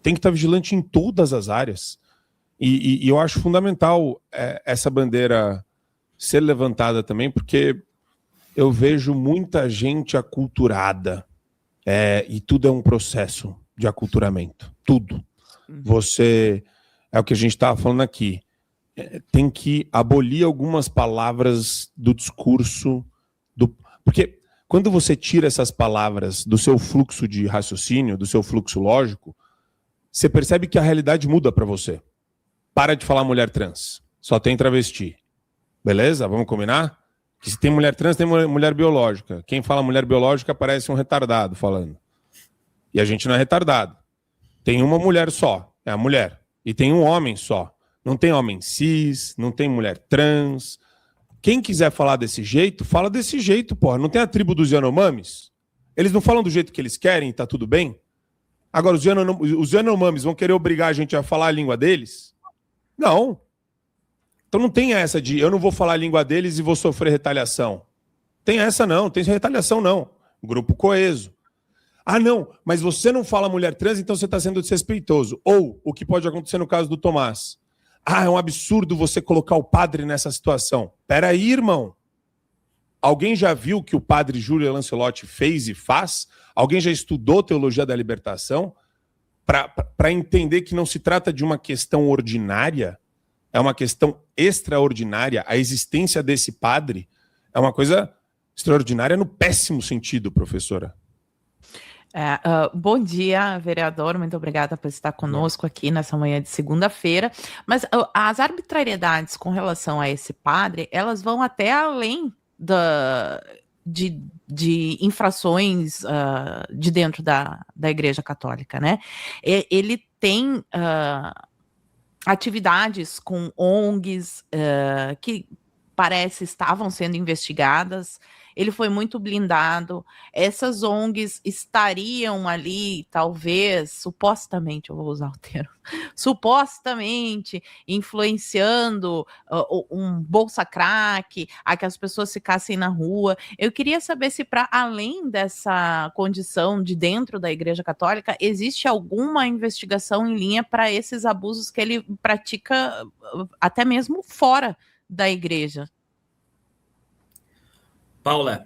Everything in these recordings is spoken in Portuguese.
tem que estar vigilante em todas as áreas. E eu acho fundamental essa bandeira ser levantada também, porque eu vejo muita gente aculturada, e tudo é um processo de aculturamento. Tudo. Você, é o que a gente estava falando aqui, tem que abolir algumas palavras do discurso, porque quando você tira essas palavras do seu fluxo de raciocínio, do seu fluxo lógico, você percebe que a realidade muda para você. Para de falar mulher trans, só tem travesti. Beleza? Vamos combinar? Que se tem mulher trans, tem mulher biológica. Quem fala mulher biológica parece um retardado falando. E a gente não é retardado. Tem uma mulher só, é a mulher. E tem um homem só. Não tem homem cis, não tem mulher trans. Quem quiser falar desse jeito, fala desse jeito, porra. Não tem a tribo dos Yanomamis? Eles não falam do jeito que eles querem e tá tudo bem? Agora, os Yanomamis vão querer obrigar a gente a falar a língua deles? Não. Então não tem essa de eu não vou falar a língua deles e vou sofrer retaliação. Tem essa não, tem retaliação não. Grupo coeso. Ah, não, mas você não fala mulher trans, então você está sendo desrespeitoso. Ou, o que pode acontecer no caso do Tomás. Ah, é um absurdo você colocar o padre nessa situação. Peraí, irmão. Alguém já viu o que o padre Júlio Lancelotti fez e faz? Alguém já estudou teologia da libertação? Para entender que não se trata de uma questão ordinária, é uma questão extraordinária. A existência desse padre é uma coisa extraordinária no péssimo sentido, professora. Bom dia, vereador, muito obrigada por estar conosco aqui nessa manhã de segunda-feira, mas as arbitrariedades com relação a esse padre, elas vão até além de infrações de dentro da Igreja Católica, né? Ele tem atividades com ONGs que parece estavam sendo investigadas. Ele foi muito blindado. Essas ONGs estariam ali, talvez, supostamente, eu vou usar o termo, supostamente influenciando um bolsa crack, a que as pessoas ficassem na rua. Eu queria saber se, para além dessa condição de dentro da Igreja Católica, existe alguma investigação em linha para esses abusos que ele pratica até mesmo fora da igreja. Paula,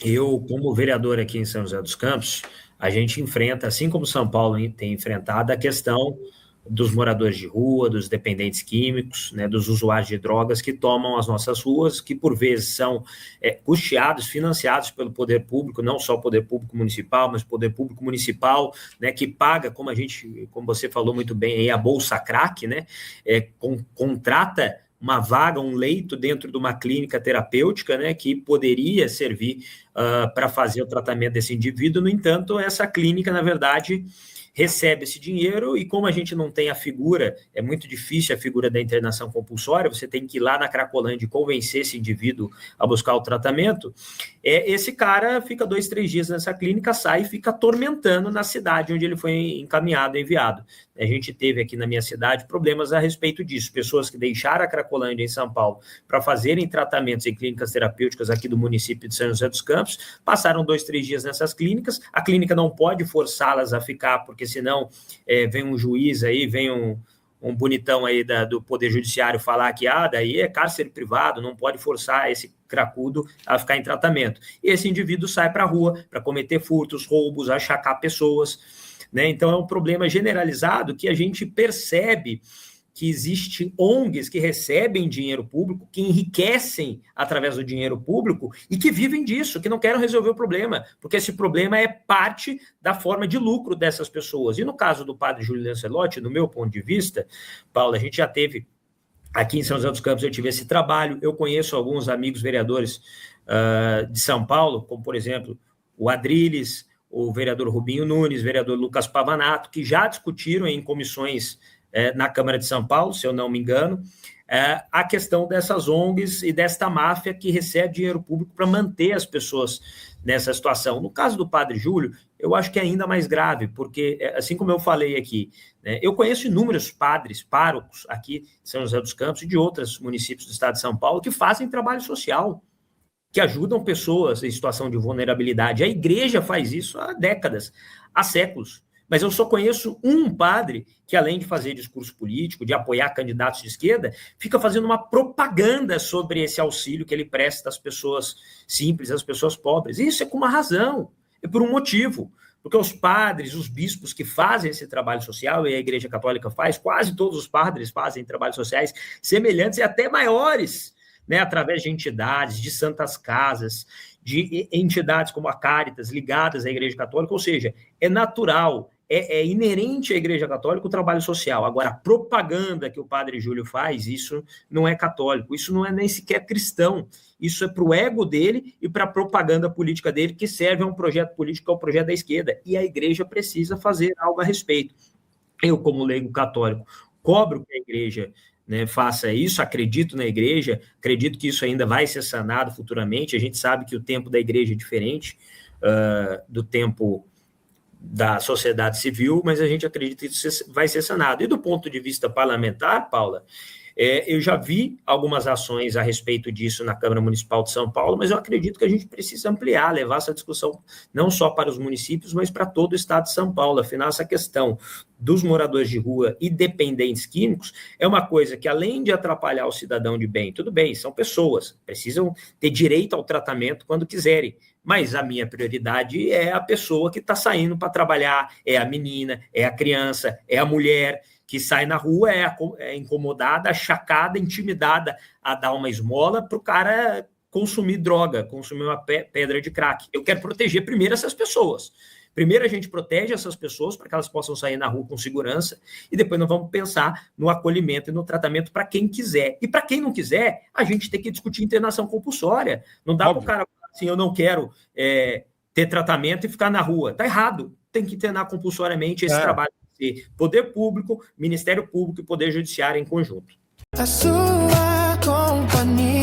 eu, como vereador aqui em São José dos Campos, a gente enfrenta, assim como São Paulo tem enfrentado, a questão dos moradores de rua, dos dependentes químicos, né, dos usuários de drogas que tomam as nossas ruas, que por vezes são custeados, financiados pelo poder público, não só o poder público municipal, mas o poder público municipal, né, que paga, como você falou muito bem, aí, a bolsa crack, né, contrata uma vaga, um leito dentro de uma clínica terapêutica, né, que poderia servir para fazer o tratamento desse indivíduo. No entanto, essa clínica, na verdade, recebe esse dinheiro, e como a gente não tem a figura, é muito difícil a figura da internação compulsória, você tem que ir lá na Cracolândia e convencer esse indivíduo a buscar o tratamento, esse cara fica 2, 3 dias nessa clínica, sai e fica atormentando na cidade onde ele foi encaminhado, enviado. A gente teve aqui na minha cidade problemas a respeito disso, pessoas que deixaram a Cracolândia em São Paulo para fazerem tratamentos em clínicas terapêuticas aqui do município de São José dos Campos, passaram 2, 3 dias nessas clínicas, a clínica não pode forçá-las a ficar, porque senão vem um juiz aí, vem um bonitão aí do Poder Judiciário falar que daí é cárcere privado, não pode forçar esse cracudo a ficar em tratamento. E esse indivíduo sai para a rua para cometer furtos, roubos, achacar pessoas, né? Então é um problema generalizado que a gente percebe que existem ONGs que recebem dinheiro público, que enriquecem através do dinheiro público e que vivem disso, que não querem resolver o problema, porque esse problema é parte da forma de lucro dessas pessoas. E no caso do padre Júlio Lancelotti, no meu ponto de vista, Paulo, a gente já teve, aqui em São José dos Campos, eu tive esse trabalho, eu conheço alguns amigos vereadores de São Paulo, como, por exemplo, o Adriles, o vereador Rubinho Nunes, o vereador Lucas Pavanato, que já discutiram em comissões na Câmara de São Paulo, se eu não me engano, a questão dessas ONGs e desta máfia que recebe dinheiro público para manter as pessoas nessa situação. No caso do padre Júlio, eu acho que é ainda mais grave, porque, assim como eu falei aqui, né, eu conheço inúmeros padres, párocos aqui de São José dos Campos e de outros municípios do estado de São Paulo que fazem trabalho social, que ajudam pessoas em situação de vulnerabilidade. A igreja faz isso há décadas, há séculos. Mas eu só conheço um padre que, além de fazer discurso político, de apoiar candidatos de esquerda, fica fazendo uma propaganda sobre esse auxílio que ele presta às pessoas simples, às pessoas pobres. E isso é com uma razão, é por um motivo. Porque os padres, os bispos que fazem esse trabalho social, e a Igreja Católica faz, quase todos os padres fazem trabalhos sociais semelhantes e até maiores, né, através de entidades, de santas casas, de entidades como a Caritas, ligadas à Igreja Católica, ou seja, é natural, é inerente à Igreja Católica o trabalho social. Agora, a propaganda que o padre Júlio faz, isso não é católico, isso não é nem sequer cristão, isso é para o ego dele e para a propaganda política dele, que serve a um projeto político, que é o projeto da esquerda, e a Igreja precisa fazer algo a respeito. Eu, como leigo católico, cobro que a Igreja, né, faça isso, acredito na Igreja, acredito que isso ainda vai ser sanado futuramente. A gente sabe que o tempo da Igreja é diferente do tempo da sociedade civil, mas a gente acredita que isso vai ser sanado. E do ponto de vista parlamentar, Paula, eu já vi algumas ações a respeito disso na Câmara Municipal de São Paulo, mas eu acredito que a gente precisa ampliar, levar essa discussão não só para os municípios, mas para todo o estado de São Paulo. Afinal, essa questão dos moradores de rua e dependentes químicos é uma coisa que, além de atrapalhar o cidadão de bem, tudo bem, são pessoas, precisam ter direito ao tratamento quando quiserem, mas a minha prioridade é a pessoa que está saindo para trabalhar, é a menina, é a criança, é a mulher que sai na rua, é incomodada, achacada, intimidada a dar uma esmola para o cara consumir droga, consumir uma pedra de crack. Eu quero proteger primeiro essas pessoas. Primeiro a gente protege essas pessoas para que elas possam sair na rua com segurança e depois nós vamos pensar no acolhimento e no tratamento para quem quiser. E para quem não quiser, a gente tem que discutir internação compulsória. Não dá para o cara falar assim, eu não quero ter tratamento e ficar na rua. Está errado. Tem que internar compulsoriamente esse trabalho. Poder Público, Ministério Público e Poder Judiciário em conjunto. A sua companhia.